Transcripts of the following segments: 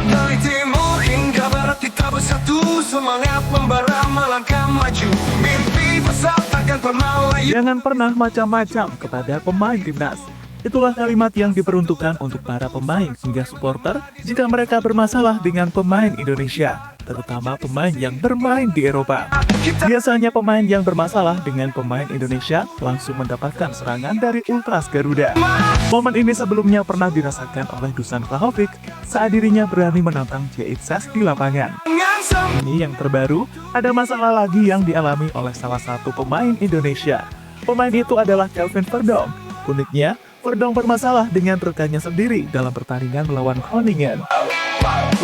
Dari timur hingga barat kita bersatu, semangat membara melangkah maju, mimpi besar takkan pernah layu. Jangan pernah macam-macam kepada pemain timnas. Itulah kalimat yang diperuntukkan untuk para pemain hingga supporter jika mereka bermasalah dengan pemain Indonesia, terutama pemain yang bermain di Eropa. Biasanya pemain yang bermasalah dengan pemain Indonesia langsung mendapatkan serangan dari Ultras Garuda. Momen ini sebelumnya pernah dirasakan oleh Dusan Vlahovic saat dirinya berani menantang J.X di lapangan. Ini yang terbaru, ada masalah lagi yang dialami oleh salah satu pemain Indonesia. Pemain itu adalah Kelvin Verdonk. Uniknya, Verdonk bermasalah dengan rekannya sendiri dalam pertandingan melawan Groningen.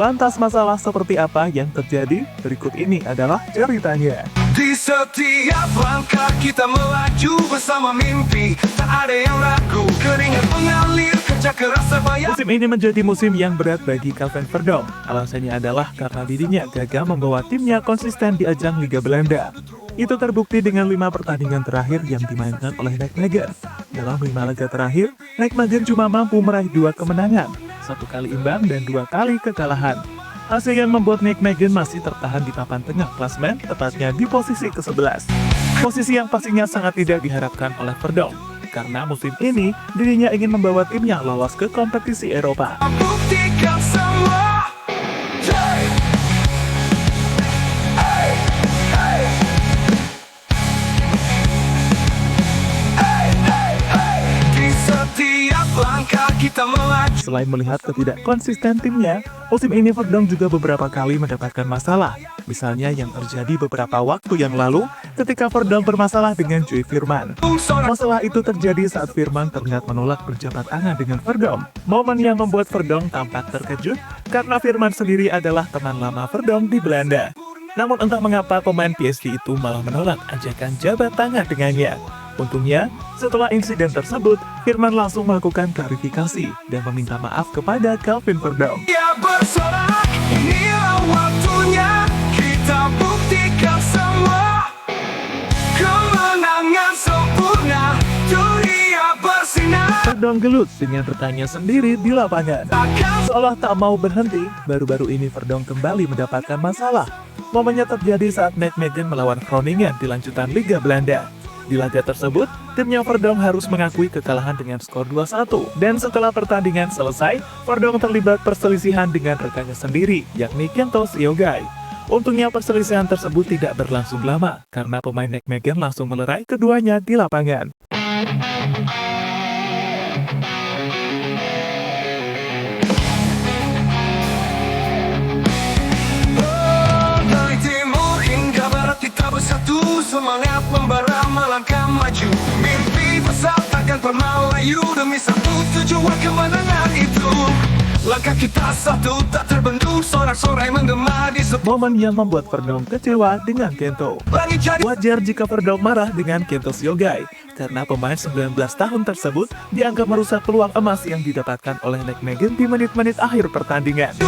Lantas masalah seperti apa yang terjadi? Berikut ini adalah ceritanya. Di setiap langkah kita melaju bersama mimpi, tak ada yang ragu, keringat mengalir, kerja keras terbayar. Musim ini menjadi musim yang berat bagi Kelvin Verdonk. Alasannya adalah karena dirinya gagal membawa timnya konsisten di ajang Liga Belanda. Itu terbukti dengan 5 pertandingan terakhir yang dimainkan oleh Nijmegen. Dalam 5 laga terakhir, Nijmegen cuma mampu meraih 2 kemenangan, 1 kali imbang dan 2 kali kekalahan. Hasil yang membuat Nijmegen masih tertahan di papan tengah klasmen, tepatnya di posisi ke-11. Posisi yang pastinya sangat tidak diharapkan oleh Verdonk, karena musim ini dirinya ingin membawa timnya lolos ke kompetisi Eropa. Buktikan semua. Di setiap langkah kita melaju. Selain melihat ketidakonsisten timnya, musim ini Verdonk juga beberapa kali mendapatkan masalah. Misalnya yang terjadi beberapa waktu yang lalu ketika Verdonk bermasalah dengan Joey Veerman. Masalah itu terjadi saat Veerman terlihat menolak berjabat tangan dengan Verdonk. Momen yang membuat Verdonk tampak terkejut karena Veerman sendiri adalah teman lama Verdonk di Belanda. Namun entah mengapa pemain PSG itu malah menolak ajakan jabat tangan dengannya. Untungnya, setelah insiden tersebut, Veerman langsung melakukan klarifikasi dan meminta maaf kepada Kelvin Verdonk. Ya bersorak, inilah waktunya kita buktikan semua. Kemenangan sempurna, dunia bersinar. Verdonk gelut dengan rekannya sendiri di lapangan. Seolah tak mau berhenti, baru-baru ini Verdonk kembali mendapatkan masalah. Momennya terjadi saat Nijmegen melawan Groningen di lanjutan Liga Belanda. Di laga tersebut, timnya Verdonk harus mengakui kekalahan dengan skor 2-1. Dan setelah pertandingan selesai, Verdonk terlibat perselisihan dengan rekannya sendiri, yakni Kento Siogai. Untungnya perselisihan tersebut tidak berlangsung lama, karena pemain Nijmegen langsung melerai keduanya di lapangan. Dari timur hingga barat kita bersatu, semangat membara melangkah maju, mimpi besar takkan pernah layu, demi satu tujuan kemenangan itu. Langkah kita satu tak terbendung, sorak-sorai menggema di Momen yang membuat Verdonk kecewa dengan Kento. langit jadi. Wajar jika Verdonk marah dengan Kento Siogai, karena pemain 19 tahun tersebut dianggap merusak peluang emas yang didapatkan oleh Nijmegen di menit-menit akhir pertandingan.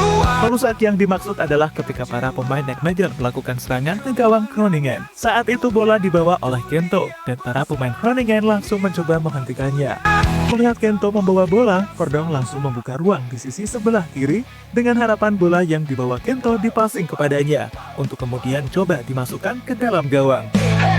Merusak yang dimaksud adalah ketika para pemain Nijmegen melakukan serangan ke gawang Groningen. Saat itu bola dibawa oleh Kento, dan para pemain Groningen langsung mencoba menghentikannya. Melihat Kento membawa bola, Verdonk langsung membuka ruang di sisi sebelah kiri dengan harapan bola yang dibawa Kento dipasing kepadanya untuk kemudian coba dimasukkan ke dalam gawang.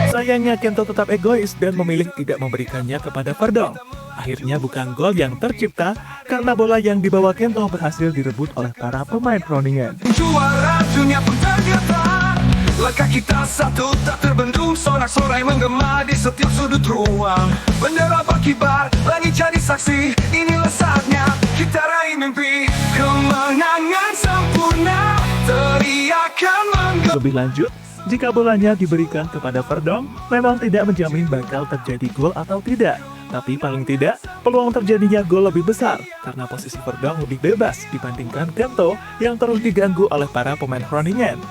Sayangnya Kento tetap egois dan memilih tidak memberikannya kepada Verdonk. Akhirnya bukan gol yang tercipta karena bola yang dibawa Kento berhasil direbut oleh para pemain Groningen. Juara dunia pun tergetar, langkah kita satu tak terbendung, sorak-sorai menggema di setiap sudut ruang. Bendera berkibar, langit jadi saksi, inilah saatnya kita raih mimpi. Kemenangan sempurna, teriakan menggema. Lebih lanjut, jika bolanya diberikan kepada Verdonk, memang tidak menjamin bakal terjadi gol atau tidak. Tapi paling tidak, peluang terjadinya gol lebih besar karena posisi Verdonk lebih bebas dibandingkan Kento yang terus diganggu oleh para pemain Groningen.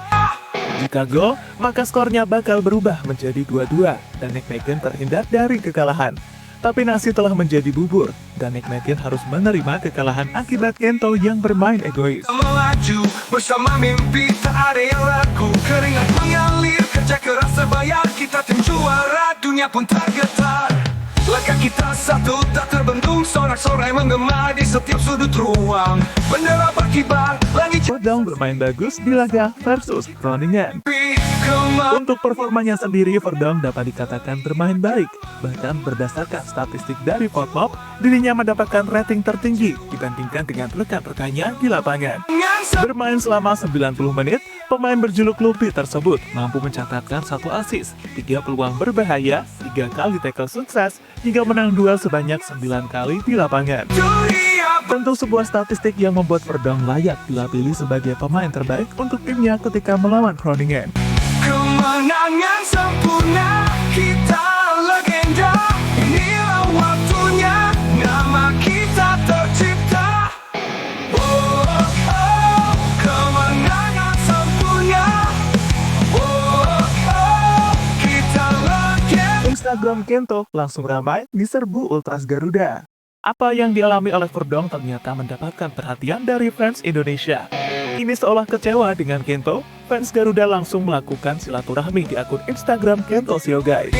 Jika gol, maka skornya bakal berubah menjadi 2-2 dan Nijmegen terhindar dari kekalahan. Tapi nasi telah menjadi bubur dan Nijmegen harus menerima kekalahan akibat Kento yang bermain egois. Melaju bersama mimpi, tak ada yang ragu, keringat mengalir, kerja keras terbayar, kita tim juara. dunia pun tergetar. Langkah kita satu tak terbendung, sorak-sorai menggema di setiap sudut ruang. Bendera berkibar, langit Verdong bermain bagus di laga versus Groningen. Untuk performanya sendiri, Verdong dapat dikatakan bermain baik. Bahkan berdasarkan statistik dari Fotmob, dirinya mendapatkan rating tertinggi dibandingkan dengan rekan-rekannya di lapangan. Bermain selama 90 menit, pemain berjuluk Lupi tersebut mampu mencatatkan 1 assist, 3 peluang berbahaya, 3 kali tackle sukses, hingga menang duel sebanyak 9 kali di lapangan. Tentu sebuah statistik yang membuat Verdong layak dipilih sebagai pemain terbaik untuk timnya ketika melawan Groningen. Kemenangan sempurna, kita legenda. Inilah waktunya, nama kita tercipta. Oh, oh, oh, kemenangan sempurna. Oh, oh, kita legenda. Instagram Kento langsung ramai diserbu Ultras Garuda. Apa yang dialami oleh Verdong ternyata mendapatkan perhatian dari fans Indonesia. Ini seolah kecewa dengan Kento, fans Garuda langsung melakukan silaturahmi di akun Instagram Kento Siogai.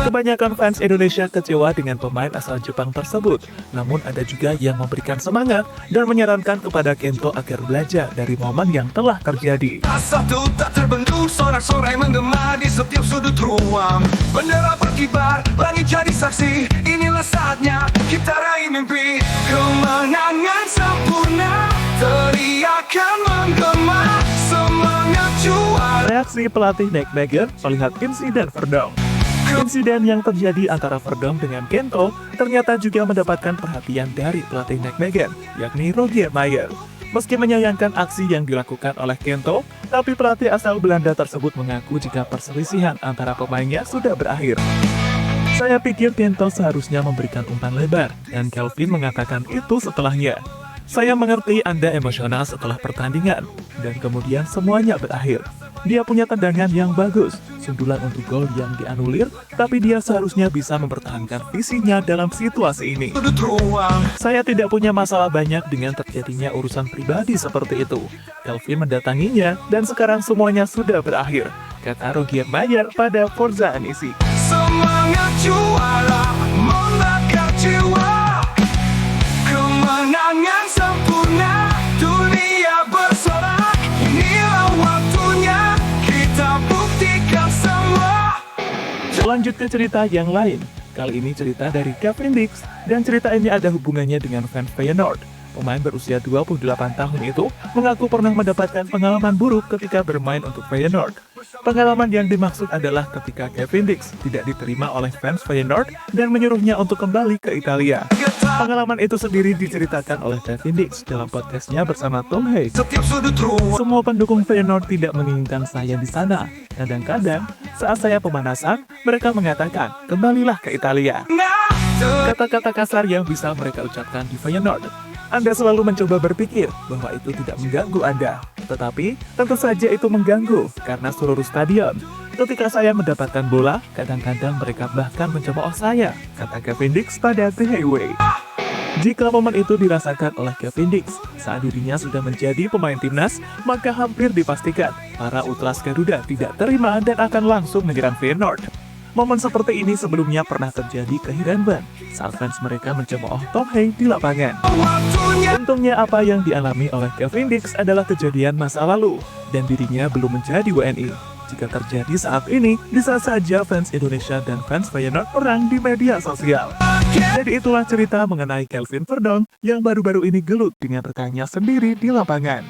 Kebanyakan fans Indonesia kecewa dengan pemain asal Jepang tersebut, namun ada juga yang memberikan semangat dan menyarankan kepada Kento agar belajar dari momen yang telah terjadi. Satu tak terbendung, sorak-sorai menggema di setiap sudut ruang. Bendera berkibar, langit jadi saksi. Inilah saatnya kita raih mimpi. Kemenangan sempurna, teriakan menggema, semangat juara. Reaksi pelatih Nijmegen melihat insiden Verdong. Insiden yang terjadi antara Verdong dengan Kento ternyata juga mendapatkan perhatian dari pelatih Nijmegen, yakni Rogier Meijer. Meski menyayangkan aksi yang dilakukan oleh Kento, tapi pelatih asal Belanda tersebut mengaku jika perselisihan antara pemainnya sudah berakhir. Saya pikir Kento seharusnya memberikan umpan lebar, dan Kelvin mengatakan itu setelahnya. Saya mengerti Anda emosional setelah pertandingan, dan kemudian semuanya berakhir. Dia punya tendangan yang bagus, sundulan untuk gol yang dianulir, tapi dia seharusnya bisa mempertahankan visinya dalam situasi ini. Sudut ruang. Saya tidak punya masalah banyak dengan terjadinya urusan pribadi seperti itu. Kelvin mendatanginya, dan sekarang semuanya sudah berakhir, kata Rogier Meijer pada Forza Annecy. Semangat juara membakar jiwa. Kemenangan sempurna, dunia bersorak. Inilah waktunya, kita buktikan semua. Lanjut ke cerita yang lain. Kali ini cerita dari Kevin Dix, dan cerita ini ada hubungannya dengan fans Feyenoord. Pemain berusia 28 tahun itu mengaku pernah mendapatkan pengalaman buruk ketika bermain untuk Feyenoord. Pengalaman yang dimaksud adalah ketika Kevin Dix tidak diterima oleh fans Feyenoord dan menyuruhnya untuk kembali ke Italia. Pengalaman itu sendiri diceritakan oleh Kevin Dix dalam podcastnya bersama Tom Hanks. Setiap sudut ruang. Semua pendukung Feyenoord tidak menginginkan saya di sana. Kadang-kadang, saat saya pemanasan, mereka mengatakan, kembalilah ke Italia. Kata-kata kasar yang bisa mereka ucapkan di Feyenoord. Anda selalu mencoba berpikir bahwa itu tidak mengganggu Anda. Tetapi, tentu saja itu mengganggu karena seluruh stadion. Ketika saya mendapatkan bola, kadang-kadang mereka bahkan mencemooh saya, kata Kevin Dix pada The Highway. Jika momen itu dirasakan oleh Kevin Dix saat dirinya sudah menjadi pemain timnas, maka hampir dipastikan para Ultras Garuda tidak terima dan akan langsung menyerang Feyenoord. Momen seperti ini sebelumnya pernah terjadi ke Heerenveen saat fans mereka mencemooh Tom Hanks di lapangan. Untungnya apa yang dialami oleh Kevin Dix adalah kejadian masa lalu dan dirinya belum menjadi WNI. Jika terjadi saat ini, bisa saja fans Indonesia dan fans Feyenoord perang di media sosial. Jadi itulah cerita mengenai Kelvin Verdong yang baru-baru ini gelut dengan rekannya sendiri di lapangan.